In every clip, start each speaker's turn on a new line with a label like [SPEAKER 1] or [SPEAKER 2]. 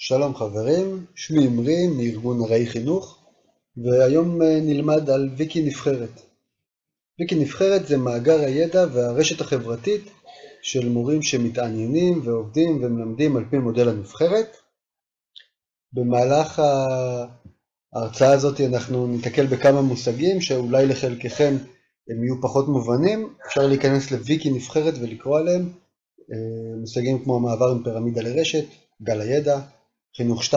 [SPEAKER 1] שלום חברים, שמי אמרי מארגון הראי חינוך, והיום נלמד על ויקי נבחרת. ויקי נבחרת זה מאגר הידע והרשת החברתית של מורים שמתעניינים ועובדים ומלמדים על פי מודל הנבחרת. במהלך ההרצאה הזאת אנחנו ניתקל בכמה מושגים שאולי לחלקכם הם יהיו פחות מובנים. אפשר להיכנס לויקי נבחרת ולקרוא עליהם. מושגים כמו מעבר עם פירמידה לרשת, גל הידע, חינוך 2.0,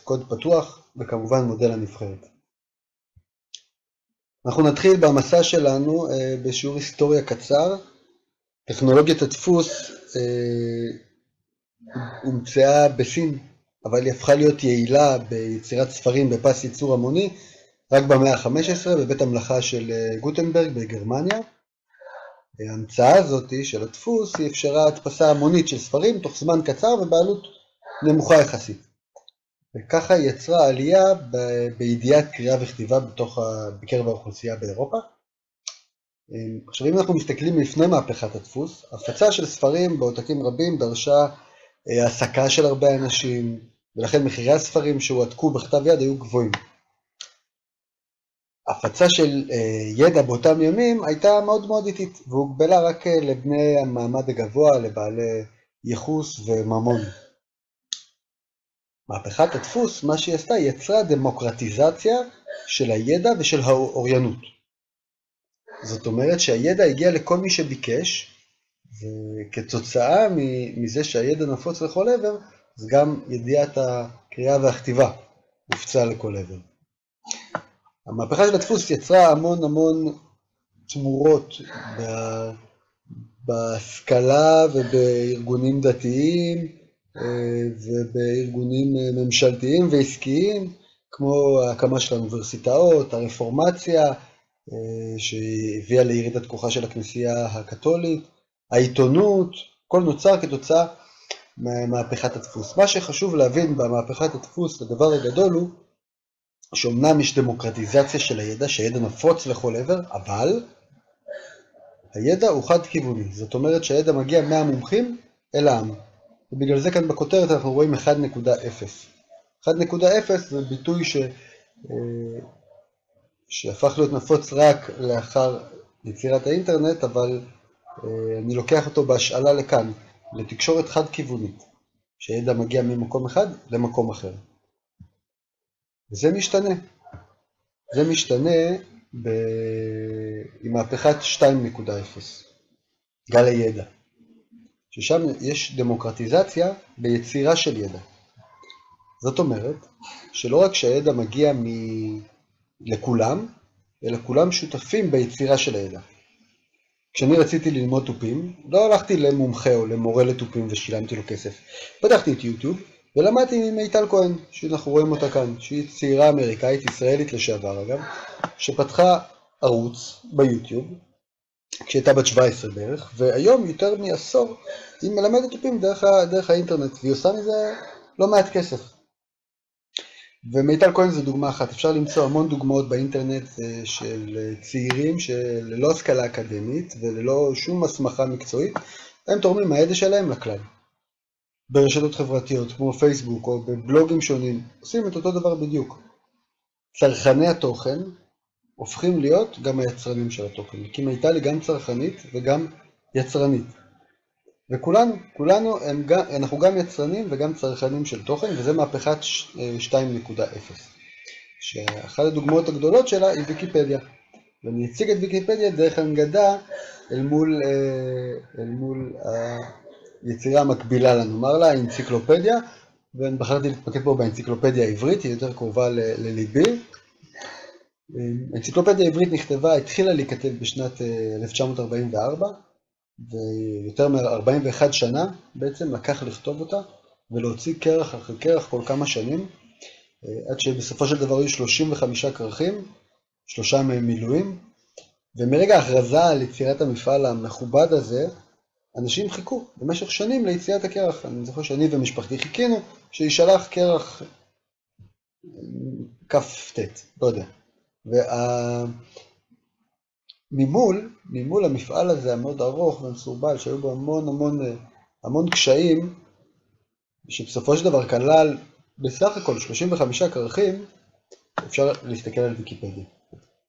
[SPEAKER 1] קוד פתוח, וכמובן מודל הנבחרת. אנחנו נתחיל במסע שלנו בשיעור היסטוריה קצר. טכנולוגיית הדפוס הומצאה בסין, אבל היא הפכה להיות יעילה ביצירת ספרים בפס ייצור המוני, רק במאה ה-15 בבית המלאכה של גוטנברג בגרמניה. ההמצאה הזאת של הדפוס היא אפשרה הדפסה המונית של ספרים תוך זמן קצר ובעלות נמוכה יחסית. וככה היא יצרה עלייה בידיעת קריאה וכתיבה בקרב האוכלוסייה באירופה. עכשיו אם אנחנו מסתכלים לפני מהפכת הדפוס, הפצה של ספרים בעותקים רבים דרשה העסקה של הרבה אנשים, ולכן מחירי הספרים שהועתקו בכתב יד היו גבוהים. הפצה של ידע באותם ימים הייתה מאוד מאוד איטית, והוגבלה רק לבני המעמד הגבוה, לבעלי ייחוס וממון. מהפכת הדפוס, מה שהיא עשתה, יצרה דמוקרטיזציה של הידע ושל האוריינות. זאת אומרת שהידע הגיע לכל מי שביקש, וכתוצאה מזה שהידע נפוץ לכל עבר, אז גם ידיעת הקריאה והכתיבה הופצה לכל עבר. המהפכה של הדפוס יצרה המון תמורות בהשכלה ובארגונים דתיים, ובארגונים ממשלתיים ועסקיים, כמו ההקמה של האוניברסיטאות, הרפורמציה, שהביאה לירידת כוחה של הכנסייה הקתולית, העיתונות, כל נוצר כתוצאה ממהפכת הדפוס. מה שחשוב להבין במהפכת הדפוס, הדבר הגדול הוא, שאומנם יש דמוקרטיזציה של הידע, שהידע נפוץ לכל עבר, אבל הידע הוא חד כיווני. זאת אומרת שהידע מגיע מהמומחים אל העם. ובגלל זה כאן בכותרת אנחנו רואים 1.0. 1.0 זה ביטוי שהפך להיות נפוץ רק לאחר יצירת האינטרנט, אבל אני לוקח אותו בהשאלה לכאן, לתקשורת חד כיוונית, שהידע מגיע ממקום אחד למקום אחר. וזה משתנה. זה משתנה עם מהפכת 2.0, גל הידע. ששם יש דמוקרטיזציה ביצירה של ידע. זאת אומרת, שלא רק שהידע מגיע לכולם, אלא כולם שותפים ביצירה של הידע. כשאני רציתי ללמוד תופים, לא הלכתי למומחה או למורה לתופים ושילמתי לו כסף. פתחתי את יוטיוב ולמדתי ממיטל כהן, שאנחנו רואים אותה כאן, שהיא צעירה אמריקאית, ישראלית לשעבר אגב, שפתחה ערוץ ביוטיוב, כשהייתה בת 17 בערך, והיום יותר מעשור היא מלמדת תופים דרך האינטרנט, והיא עושה מזה לא מעט כסף. ומיטל כהן זו דוגמה אחת. אפשר למצוא המון דוגמאות באינטרנט של צעירים שללא השכלה אקדמית וללא שום הסמכה מקצועית, הם תורמים מהידע שלהם לכלל. ברשתות חברתיות כמו פייסבוק או בבלוגים שונים, עושים את אותו דבר בדיוק. צרכני התוכן הופכים להיות גם היצרנים של התוכן, כי מיטל היא גם צרכנית וגם יצרנית. וכולנו אנחנו גם יצרנים וגם צרכנים של תוכן, וזה מהפכת 2.0. שאחת הדוגמאות הגדולות שלה היא ויקיפדיה. ואני אציג את ויקיפדיה דרך הנגדה אל מול היצירה המקבילה לה, נאמר לה, האנציקלופדיה, ואני בחרתי להתמקד פה באנציקלופדיה העברית, היא יותר קרובה לליבי. האנציקלופדיה העברית התחילה להיכתב בשנת 1944, ויותר מ-41 שנה בעצם לקח לכתוב אותה, ולהוציא כרך אחרי כרך כל כמה שנים, עד שבסופו של דבר היו 35 כרכים, 3 מהם מילואים, ומרגע ההכרזה על יצירת המפעל המכובד הזה, אנשים חיכו במשך שנים ליציאת הכרך. אני זוכר שאני ומשפחתי חיכינו שישלח כרך כ"ט, לא יודע. ממול המפעל הזה המאוד ארוך ומסורבל, שהיו בו המון קשיים, שבסופו של דבר כלל בסך הכל 35 כרכים, אפשר להסתכל על ויקיפדיה.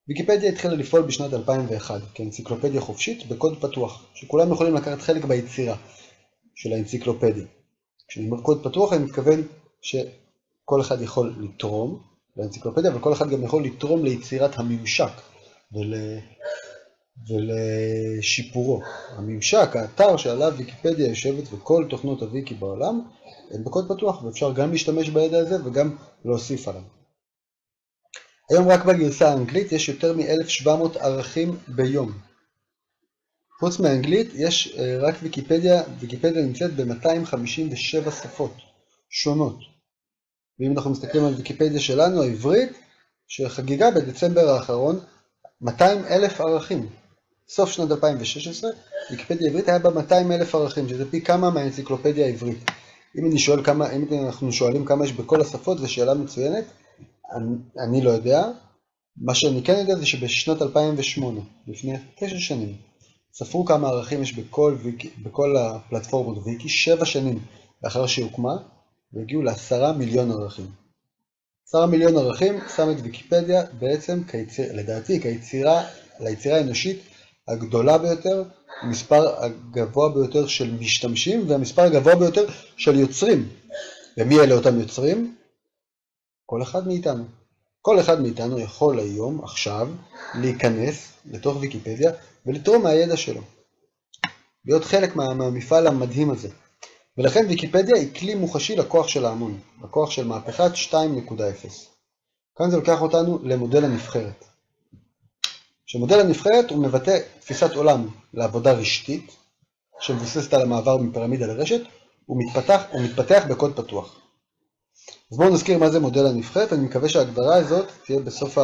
[SPEAKER 1] ויקיפדיה התחילה לפעול בשנת 2001 כאנציקלופדיה חופשית בקוד פתוח, שכולם יכולים לקחת חלק ביצירה של האנציקלופדיה. כשאני אומר קוד פתוח, אני מתכוון שכל אחד יכול לתרום לאנציקלופדיה, אבל כל אחד גם יכול לתרום ליצירת הממשק ולשיפורו. הממשק, האתר שעליו ויקיפדיה יושבת וכל תוכנות הוויקי בעולם, הם בקוד פתוח, ואפשר גם להשתמש בידע הזה וגם להוסיף עליו. היום רק בגרסה האנגלית יש יותר מ-1700 ערכים ביום. חוץ מאנגלית יש רק ויקיפדיה נמצאת ב-257 שפות שונות. ואם אנחנו מסתכלים על ויקיפדיה שלנו, העברית, שחגיגה בדצמבר האחרון, 200,000 ערכים. סוף שנת 2016, ויקיפדיה עברית היה בה 200,000 ערכים, שזה פי כמה מהאנציקלופדיה העברית. אם אנחנו שואלים כמה יש בכל השפות, זו שאלה מצוינת. אני לא יודע. מה שאני כן יודע זה שבשנת 2008, לפני 9 שנים, ספרו כמה ערכים יש בכל הפלטפורמות ויקי, 7 שנים לאחר שהוקמה, והגיעו ל10 מיליון ערכים. 10 מיליון ערכים שם את ויקיפדיה בעצם, לדעתי, ליצירה האנושית הגדולה ביותר, המספר הגבוה ביותר של משתמשים, והמספר הגבוה ביותר של יוצרים. ומי אלה אותם יוצרים? כל אחד מאיתנו. כל אחד מאיתנו יכול היום, עכשיו, להיכנס לתוך ויקיפדיה ולתרום מהידע שלו. להיות חלק מהמפעל המדהים הזה. ולכן ויקיפדיה היא כלי מוחשי לכוח של ההמון, לכוח של מהפכת 2.0. כאן זה לוקח אותנו למודל הנבחרת. שמודל הנבחרת הוא מבטא תפיסת עולם לעבודה רשתית, שמבוססת על המעבר מפירמידה לרשת, ומתפתח בקוד פתוח. אז בואו נזכיר מה זה מודל הנבחרת, אני מקווה שההגדרה הזאת תהיה בסוף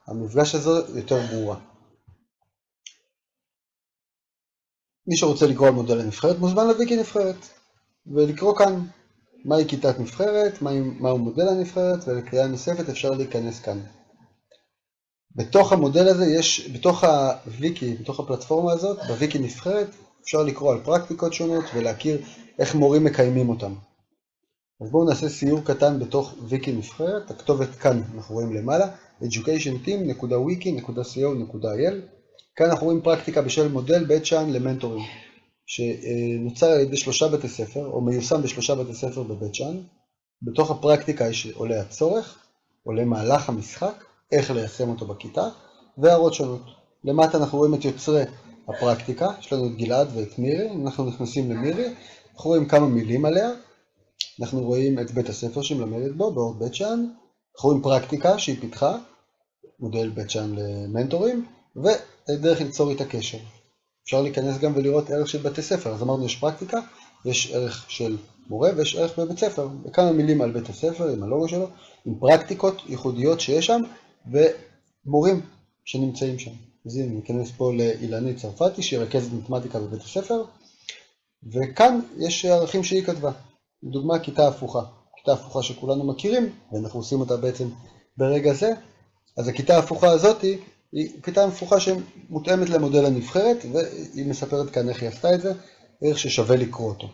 [SPEAKER 1] המפגש הזה יותר ברורה. מי שרוצה לקרוא על מודל הנבחרת מוזמן לוויקי נבחרת, ולקרוא כאן מהי כיתת נבחרת, מהו מודל הנבחרת, ולקריאה נוספת אפשר להיכנס כאן. בתוך המודל הזה בתוך הוויקי, בתוך הפלטפורמה הזאת, בוויקי נבחרת, אפשר לקרוא על פרקטיקות שונות ולהכיר איך מורים מקיימים אותם. אז בואו נעשה סיור קטן בתוך ויקי נבחרת, הכתובת כאן אנחנו רואים למעלה, educationteam.wiki.co.il. כאן אנחנו רואים פרקטיקה בשל מודל בית שאן למנטורים, שנוצר על ידי 3 בתי ספר, או מיושם ב3 בתי ספר בבית שאן. בתוך הפרקטיקה עולה הצורך, עולה מהלך המשחק, איך ליישם אותו בכיתה, והערות שונות. למטה אנחנו רואים את יוצרי הפרקטיקה, יש לנו את גלעד ואת מירי, אנחנו נכנסים למירי, אנחנו רואים כמה מילים עליה, אנחנו רואים את בית הספר שמלמדת בו, באורט בית שאן, אנחנו רואים פרקטיקה שהיא פיתחה, מודל בית שאן למנטורים, ודרך ליצור איתה קשר. אפשר להיכנס גם ולראות ערך של בתי ספר, אז אמרנו יש פרקטיקה, יש ערך של מורה ויש ערך בבית ספר, וכמה מילים על בית הספר עם הלוגו שלו, עם פרקטיקות ייחודיות שיש שם, ומורים שנמצאים שם. אז הנה, ניכנס פה לאילנית צרפתי, שהיא רכזת מתמטיקה בבית הספר, וכאן יש ערכים שהיא כתבה. לדוגמה, כיתה הפוכה. כיתה הפוכה שכולנו מכירים, ואנחנו עושים אותה בעצם ברגע זה. אז הכיתה ההפוכה הזאת היא כיתה הפוכה שמותאמת למודל הנבחרת, והיא מספרת כאן איך היא עשתה את זה, איך ששווה לקרוא אותו.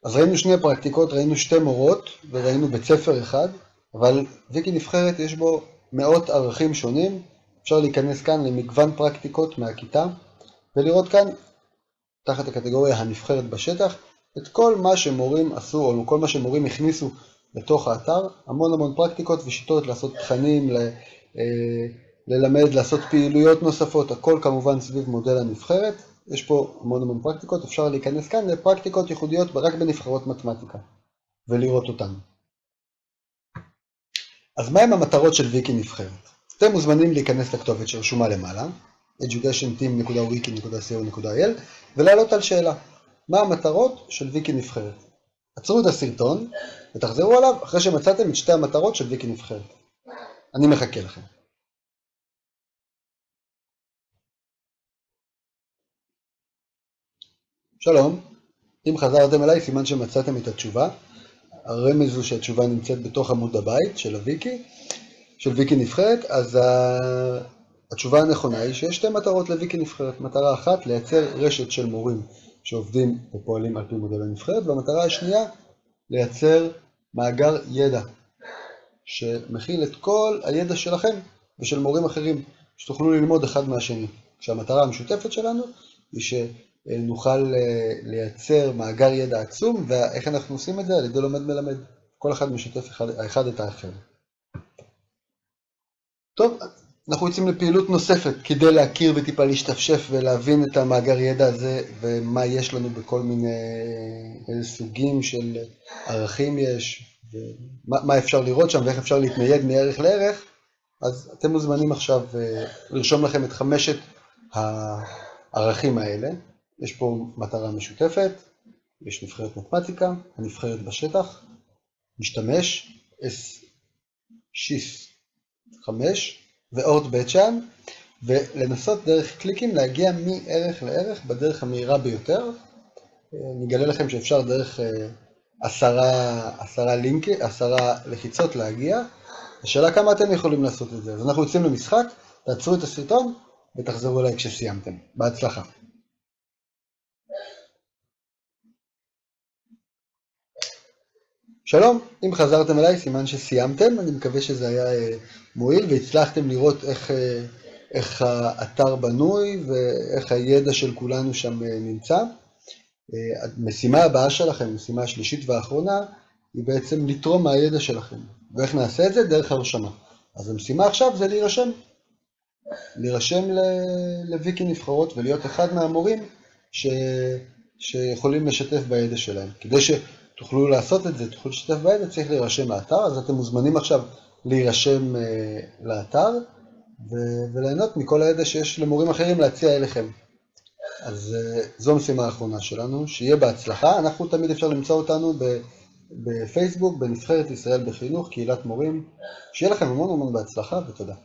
[SPEAKER 1] אז ראינו 2 פרקטיקות, ראינו 2 מורות, וראינו בית ספר אחד, אבל ויקי נבחרת יש בו מאות ערכים שונים. אפשר להיכנס כאן למגוון פרקטיקות מהכיתה, ולראות כאן, תחת הקטגוריה הנבחרת בשטח, את כל מה שמורים עשו, או כל מה שמורים הכניסו לתוך האתר, המון פרקטיקות ושיטות לעשות תכנים, ללמד, לעשות פעילויות נוספות, הכל כמובן סביב מודל הנבחרת. יש פה המון פרקטיקות, אפשר להיכנס כאן לפרקטיקות ייחודיות רק בנבחרות מתמטיקה, ולראות אותן. אז מהם המטרות של ויקי נבחרת? אתם מוזמנים להיכנס לכתובת שרשומה למעלה, educationteam.wiki.co.il, ולעלות על שאלה. מה המטרות של ויקי נבחרת? עצרו את הסרטון ותחזרו עליו אחרי שמצאתם את 2 המטרות של ויקי נבחרת. אני מחכה לכם. שלום, אם חזרתם אליי סימן שמצאתם את התשובה. הרמז הוא שהתשובה נמצאת בתוך עמוד הבית של הוויקי, של ויקי נבחרת. אז התשובה הנכונה היא שיש 2 מטרות לוויקי נבחרת. מטרה אחת, לייצר רשת של מורים שעובדים ופועלים על פי מודל הנבחרת, והמטרה השנייה, לייצר מאגר ידע, שמכיל את כל הידע שלכם ושל מורים אחרים, שתוכלו ללמוד אחד מהשני. כשהמטרה המשותפת שלנו היא שנוכל לייצר מאגר ידע עצום, ואיך אנחנו עושים את זה? על ידי לומד מלמד. כל אחד משתף אחד את האחר. טוב, אנחנו יוצאים לפעילות נוספת כדי להכיר וטיפה להשתפשף ולהבין את המאגר ידע הזה ומה יש לנו בכל מיני סוגים של ערכים יש, ומה אפשר לראות שם ואיך אפשר להתנייד מערך לערך. אז אתם מוזמנים עכשיו לרשום לכם את 5 הערכים האלה. יש פה מטרה משותפת, יש נבחרת מתמטיקה, הנבחרת בשטח, משתמש, שיס 5 ואורט בית שאן, ולנסות דרך קליקים להגיע מערך לערך בדרך המהירה ביותר. נגלה לכם שאפשר דרך 10 לחיצות להגיע. השאלה כמה אתם יכולים לעשות את זה. אז אנחנו יוצאים למשחק, תעצרו את הסרטון ותחזרו אליי כשסיימתם. בהצלחה. שלום, אם חזרתם אליי, סימן שסיימתם. אני מקווה שזה היה מועיל והצלחתם לראות איך האתר בנוי ואיך הידע של כולנו שם נמצא. המשימה הבאה שלכם, המשימה השלישית והאחרונה, היא בעצם לתרום מהידע שלכם. ואיך נעשה את זה? דרך הרשמה. אז המשימה עכשיו זה להירשם לוויקי נבחרות ולהיות אחד מהמורים שיכולים לשתף בידע שלהם. כדי שתוכלו לעשות את זה, תוכלו לשתף בידע, צריך להירשם לאתר. אז אתם מוזמנים עכשיו להירשם לאתר וליהנות מכל הידע שיש למורים אחרים להציע אליכם. אז זו המשימה האחרונה שלנו, שיהיה בהצלחה. אנחנו תמיד אפשר למצוא אותנו בפייסבוק, בנבחרת ישראל בחינוך, קהילת מורים. שיהיה לכם המון בהצלחה ותודה.